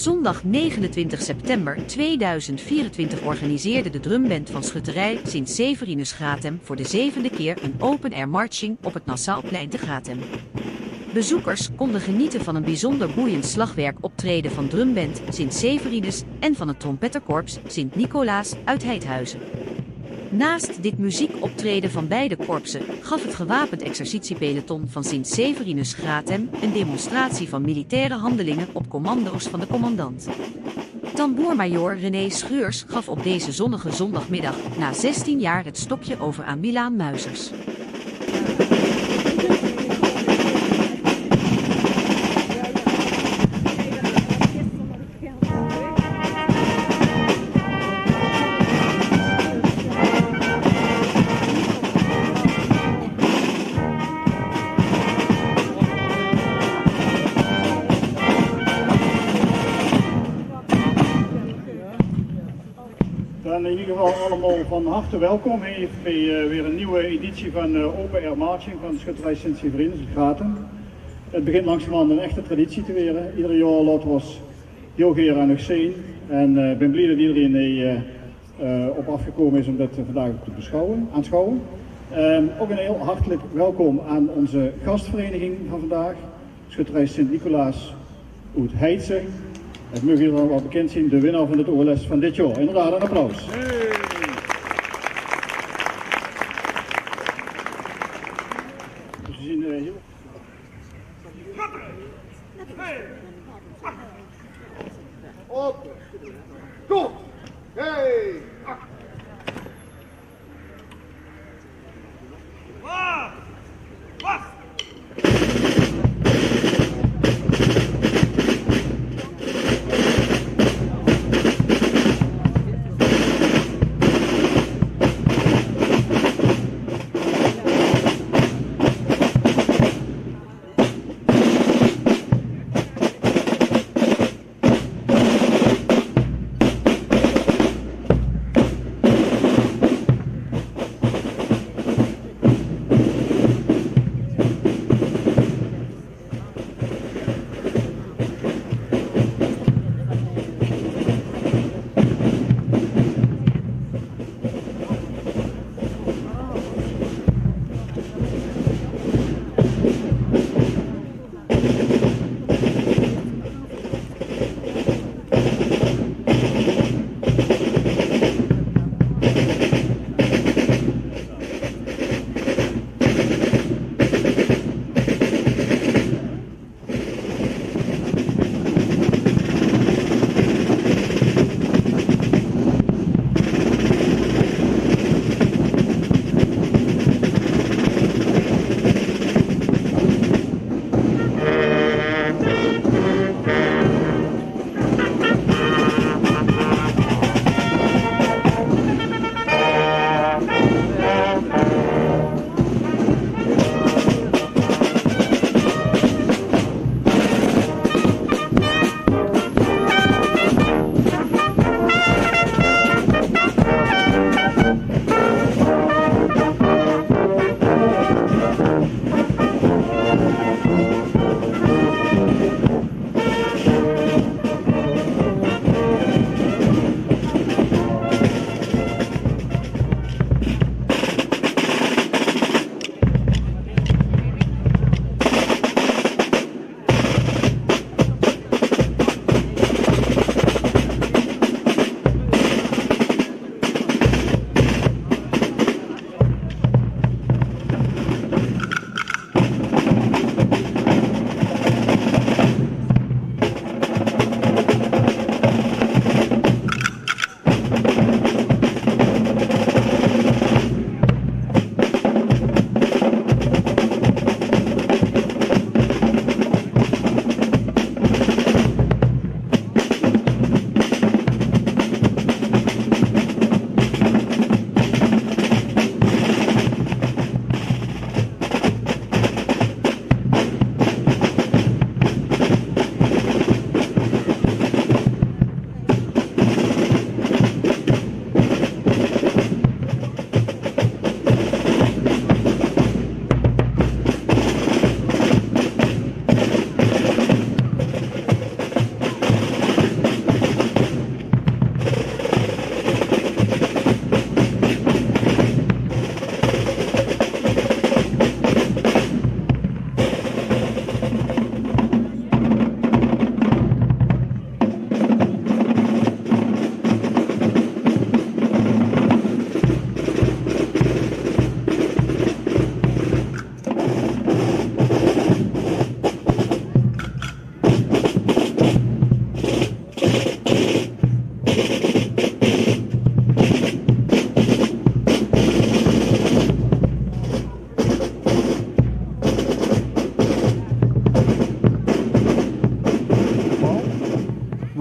zondag 29 september 2024 organiseerde de drumband van schutterij Sint-Severinus Grathem voor de 7e keer een open-air marching op het Nassauplein te Grathem. Bezoekers konden genieten van een bijzonder boeiend slagwerk optreden van drumband Sint-Severinus en van het trompetterkorps Sint-Nicolaas uit Heidhuizen. Naast dit muziekoptreden van beide korpsen gaf het gewapend exercitiepeloton van Sint-Severinus Grathem een demonstratie van militaire handelingen op commando's van de commandant. Tamboermajoor René Scheurs gaf op deze zonnige zondagmiddag na 16 jaar het stokje over aan Milaan Muizers. Dan in ieder geval allemaal van harte welkom bij weer een nieuwe editie van Open Air Marching van de schutterij Sint-Severinus in Grathem. Het begint langzamerhand een echte traditie te worden. Ieder jaar laten we ons heel graag nog zien. En ik ben blij dat iedereen op afgekomen is om dat vandaag te aanschouwen. Ook een heel hartelijk welkom aan onze gastvereniging van vandaag, schutterij Sint-Nicolaas uit Heidse. Het mag jullie wel bekend zien, de winnaar van het OLS van dit jaar. Inderdaad, een applaus. Dus we zien heel... Op! Goed! Hey! Wacht!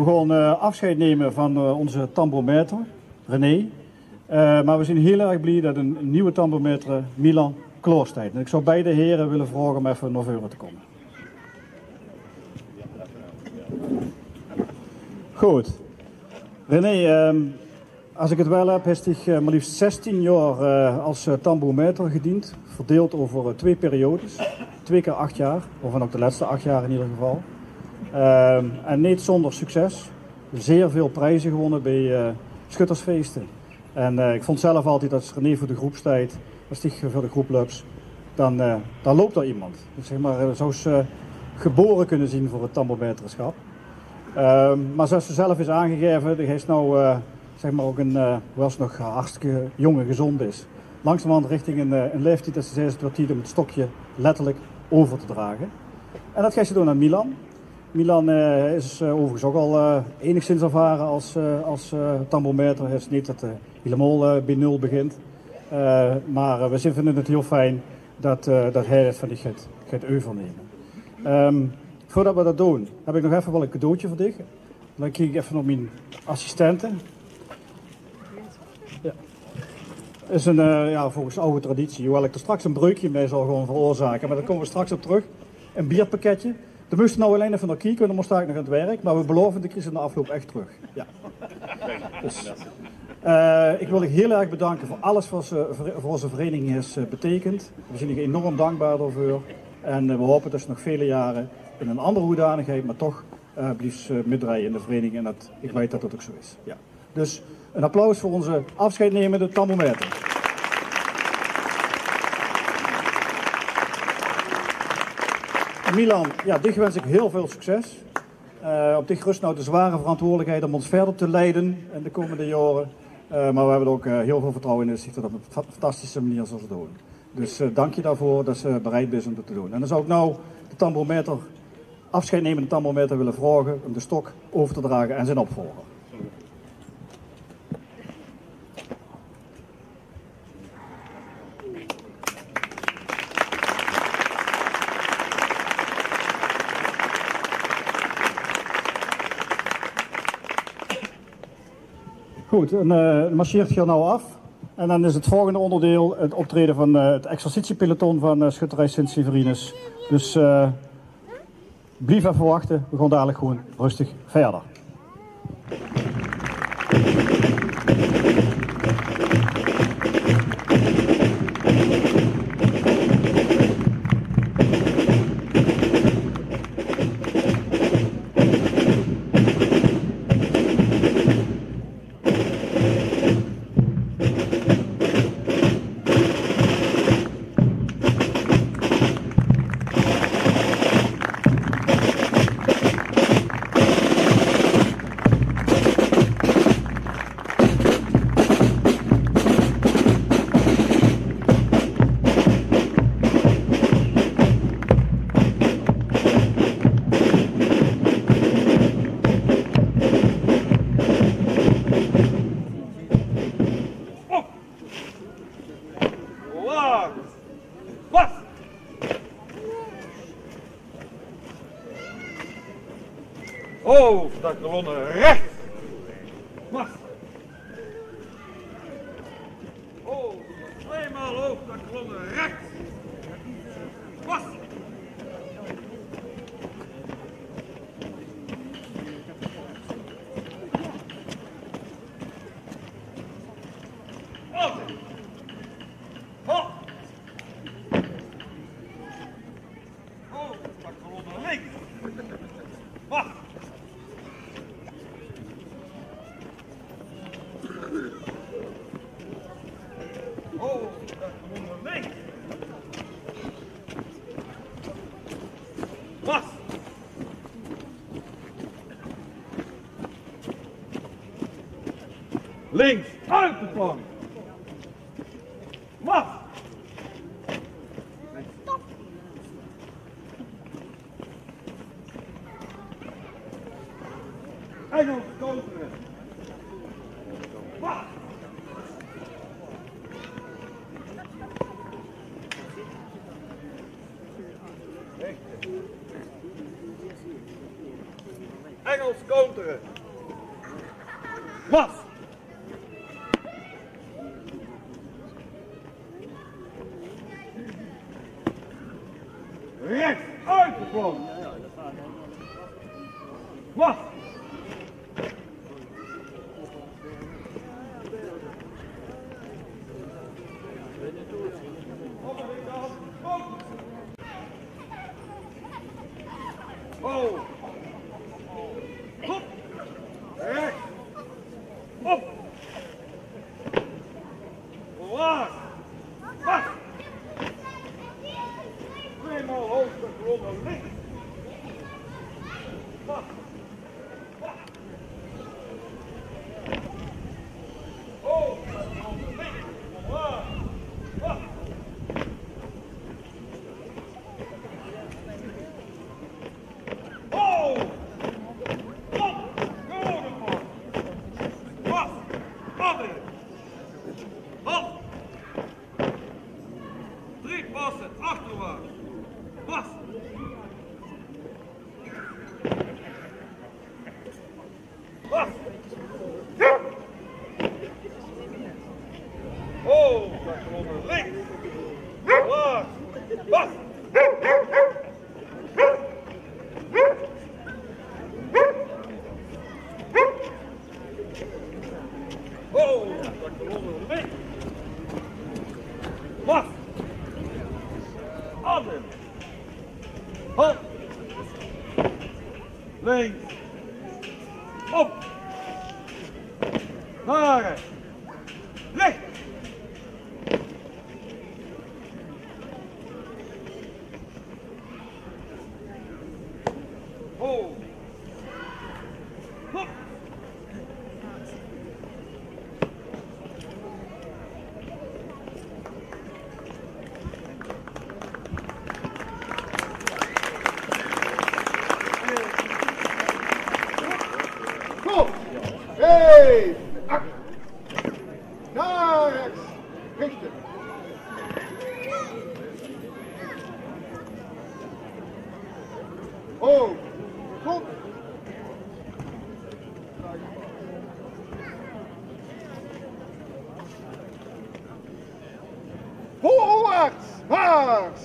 We gaan afscheid nemen van onze tambourmaître, René. Maar we zijn heel erg blij dat een nieuwe tambourmaître, Milan Kloorstein. En ik zou beide heren willen vragen om even naar voren te komen. Goed. René, als ik het wel heb, heeft hij maar liefst 16 jaar als tambourmaître gediend. Verdeeld over 2 periodes. 2 keer 8 jaar, of ook de laatste 8 jaar in ieder geval. En niet zonder succes. Zeer veel prijzen gewonnen bij schuttersfeesten. En ik vond zelf altijd dat René voor de groep staat, als hij voor de groep loopt, dan loopt er iemand. Dus zeg maar, zou ze geboren kunnen zien voor het tambourmaîtreskap. Maar zoals ze zelf is aangegeven, hij is nou zeg maar ook was nog hartstikke jong en gezond is. Langzamerhand richting een leeftijd dat ze zei, het wordt tijd om het stokje letterlijk over te dragen. En dat gaat ze doen aan Milan. Milan is overigens ook al enigszins ervaren als tambourmaître. Hij is niet dat hij helemaal bij nul begint. Maar we vinden het heel fijn dat hij het van die gaat overnemen. Voordat we dat doen, heb ik nog even wel een cadeautje voor dich. Dan kijk ik even op mijn assistenten. Ja. Dat is volgens oude traditie, hoewel ik er straks een breukje mee zal gewoon veroorzaken. Maar daar komen we straks op terug. Een bierpakketje. Daar moesten we nou alleen even naar kijken, want dan sta ik nog aan het werk. Maar we beloven, ik is in de afloop echt terug. Ja. Dus, ik wil je heel erg bedanken voor alles wat voor onze vereniging heeft betekend. We zijn er enorm dankbaar daarvoor. En we hopen dus nog vele jaren in een andere hoedanigheid, maar toch blijft meedraaien in de vereniging. En ik weet dat dat ook zo is. Ja. Dus een applaus voor onze afscheidnemende tambourmaître. Milan, ja, dich wens ik heel veel succes. Op dich rust nou de zware verantwoordelijkheid om ons verder te leiden in de komende jaren. Maar we hebben er ook heel veel vertrouwen in dat op een fantastische manier zal ze doen. Dus dank je daarvoor dat ze bereid is om dat te doen. En dan zou ik nou de tambourmaître, afscheidnemende tambourmaître willen vragen om de stok over te dragen en zijn opvolger. Goed, en marcheert hier nou af. En dan is het volgende onderdeel het optreden van het exercitiepeloton van Schutterij Sint-Severinus. Dus blijf even wachten, we gaan dadelijk gewoon rustig verder. Hoofdakkolonne recht. Mars. Oh, tweemaal hoofdakkolonne recht. Mars. Op. Op. Hoofdakkolonne links. Mars. Links uit de plank. Wat? Stop. Engels koteren. Wat? Engels counteren. Mas. Rechts, uitgeplant. Mas. Oh. Op. Rechts. Op. Laag. Vast. Tweemaal hoogte gewonnen links. Vast. Vast. Hoogte gewonnen links. Laag. Vast. Oh! Op! Gewonnen man! Vast! Padden! Hand! 3 passen, achterwaarts! Vast! Vast! Oh! Gewonnen links! Laag! Vast! Oh, dat gewonnen links. Vast. Adem. Hand. Links. Op. Naar rechts. Rechts. Oh. Hop. Goed. Hey. Ach. Naar rechts. Richten. Oh. Goed. Voorwaarts. Maars.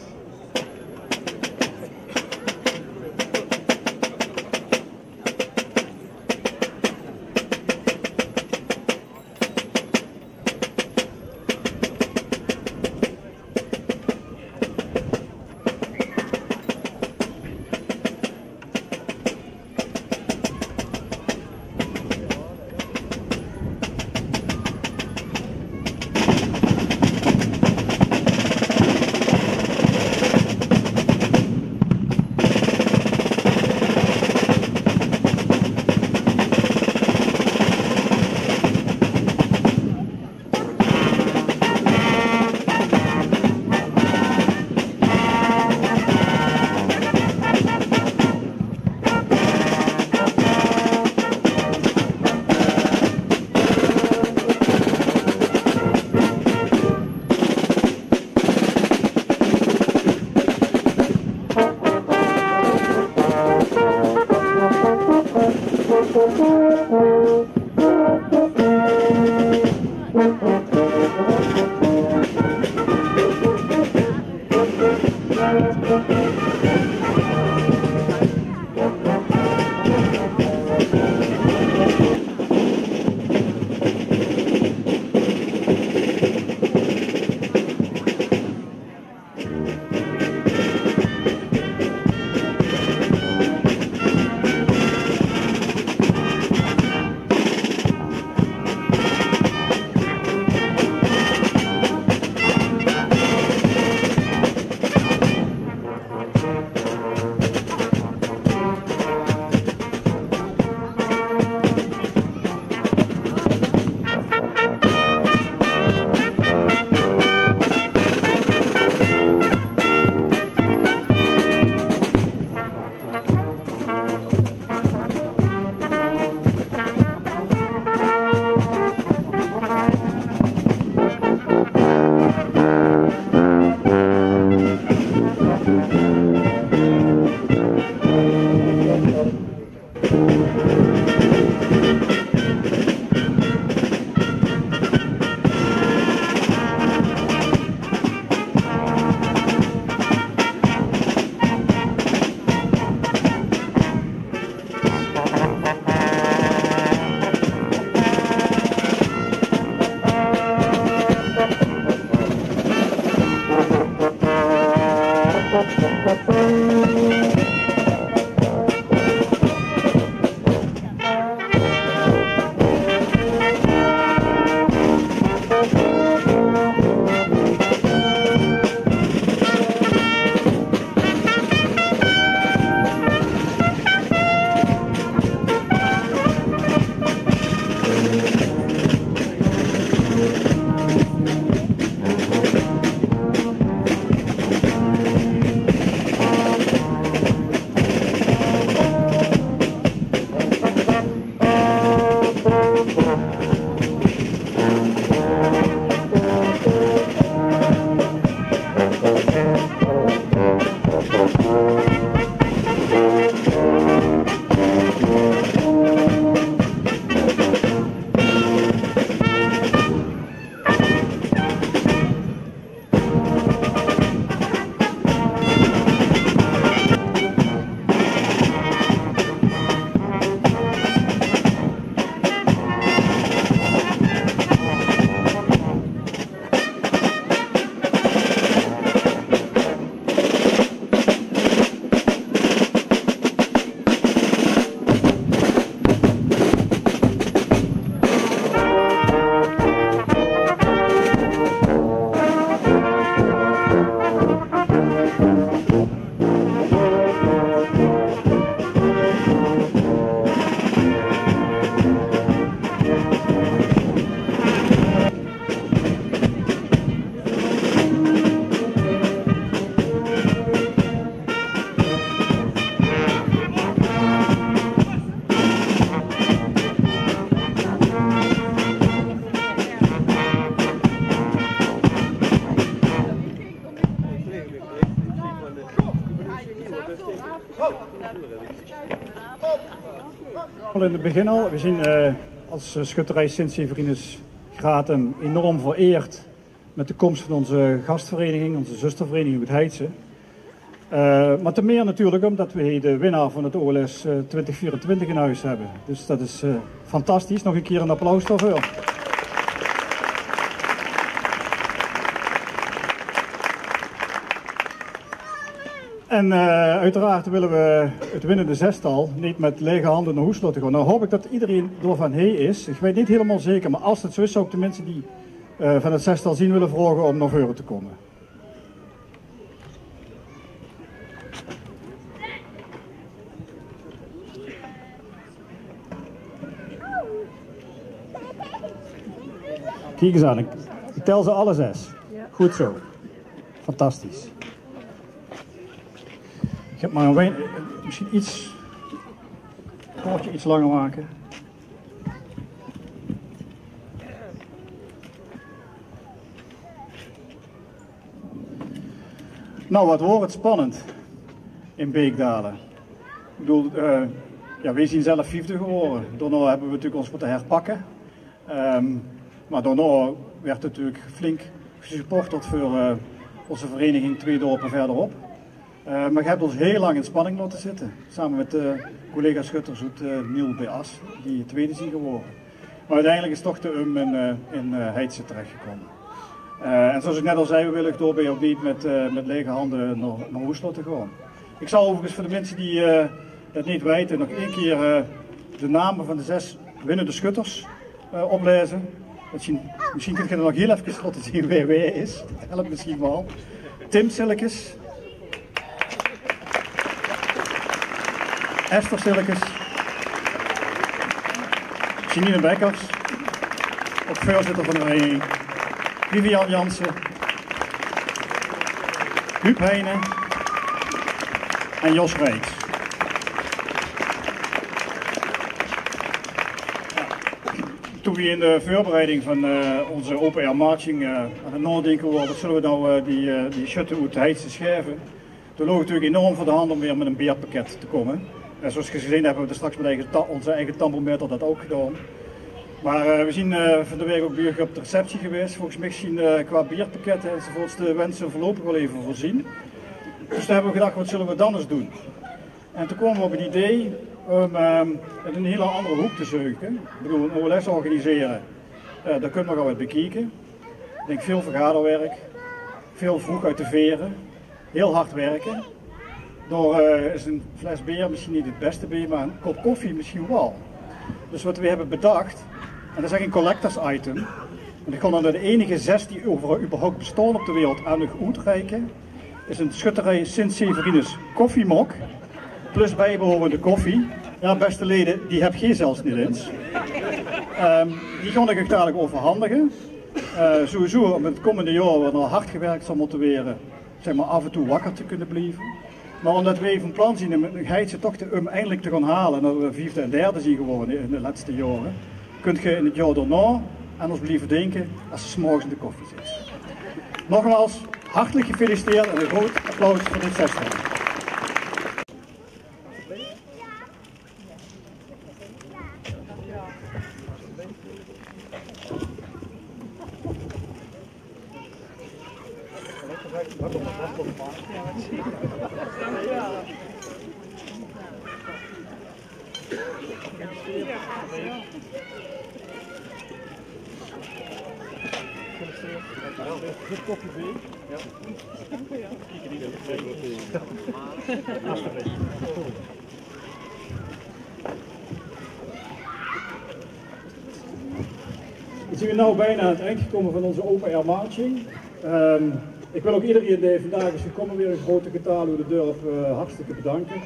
In het begin al, we zien als schutterij Sint-Severinus Gratum enorm vereerd met de komst van onze gastvereniging, onze zustervereniging het Heidse. Maar te meer natuurlijk omdat we de winnaar van het OLS 2024 in huis hebben. Dus dat is fantastisch. Nog een keer een applaus daarvoor. En uiteraard willen we het winnende zestal niet met lege handen naar huis laten gaan. Nou hoop ik dat iedereen door van hey is. Ik weet niet helemaal zeker, maar als het zo is, zou ik de mensen die van het zestal zien willen vragen om naar voren te komen. Kijk eens aan, ik tel ze alle 6. Goed zo. Fantastisch. Ik heb maar een misschien iets, het poortje iets langer maken. Nou, wat wordt het spannend in Beekdalen. Ik bedoel, ja, wij zijn zelf 50 geworden. Daarna hebben we natuurlijk ons moeten herpakken. Maar daarna werd het natuurlijk flink gesupporterd voor onze vereniging 2 dorpen verderop. Maar je hebt ons heel lang in spanning laten zitten. Samen met collega Schuttershoed Niel Beas, die tweede zijn geworden. Maar uiteindelijk is toch de in Heidse terechtgekomen. En zoals ik net al zei, we willen doorbij ook niet met lege handen naar Oeslo te gaan. Ik zal overigens voor de mensen die dat niet weten nog één keer de namen van de 6 winnende schutters oplezen. Misschien kun je er nog heel even laten zien wie hij is. Dat helpt misschien wel. Tim Silkes. Esther Silkes. Janine Bekkers. Ook voorzitter van de vereniging. Vivian Jansen. Huub Heijnen. En Jos Rijks. Toen we in de voorbereiding van onze open air marching aan het nadenken waren, wat zullen we nou die schutten uit de Heidse schrijven. Toen loog het natuurlijk enorm voor de hand om weer met een beerpakket te komen. En zoals gezien hebben we er straks met onze eigen tambometer dat ook gedaan. Maar we zien van de week ook weer op de receptie geweest. Volgens mij zien qua bierpakketten enzovoorts de wensen voorlopig wel even voorzien. Dus toen hebben we gedacht, wat zullen we dan eens doen? En toen kwamen we op het idee om het een hele andere hoek te zoeken. Ik bedoel, een OLS organiseren, daar kunnen we wel wat bekijken. Ik denk veel vergaderwerk, veel vroeg uit de veren, heel hard werken. Door is een fles bier misschien niet het beste bier, maar een kop koffie misschien wel. Dus wat we hebben bedacht, en dat is echt een collectors item. En ik kon dan de enige 6 die überhaupt bestaan op de wereld aan nog uitreiken. Is een schutterij Sint-Severinus koffiemok. Plus bijbehorende koffie. Ja, beste leden, die heb je zelfs niet eens. Die ga ik dadelijk overhandigen. Sowieso om het komende jaar wat nog hard gewerkt zal moeten worden, zeg maar af en toe wakker te kunnen blijven. Maar omdat we van plan zien om Heidse toch eindelijk te gaan halen, dat we 4e en 3e zien geworden in de laatste jaren, kunt je in het jaar daarna aan ons blijven denken als je 's morgens in de koffie zit. Nogmaals, hartelijk gefeliciteerd en een groot applaus voor dit zestal. Dit kopje B. Ja. We zijn nu bijna aan het eind gekomen van onze open air marching. Ik wil ook iedereen die vandaag is gekomen weer een grote getal door de deur hartstikke bedanken.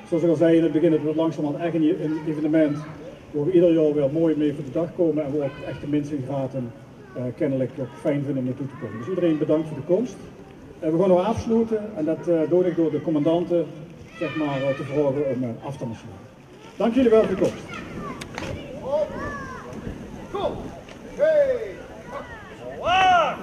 Zoals ik al zei in het begin, het wordt langzamerhand echt een evenement waar we ieder jaar weer mooi mee voor de dag komen en waar ook echt de mensen in Gratum kennelijk fijn vinden om naartoe te komen. Dus iedereen bedankt voor de komst. We gaan nog afsluiten en dat doe ik door de commandanten zeg maar, te vragen om af te marcheren. Dank jullie wel voor de komst. Goed. Hey. Waar?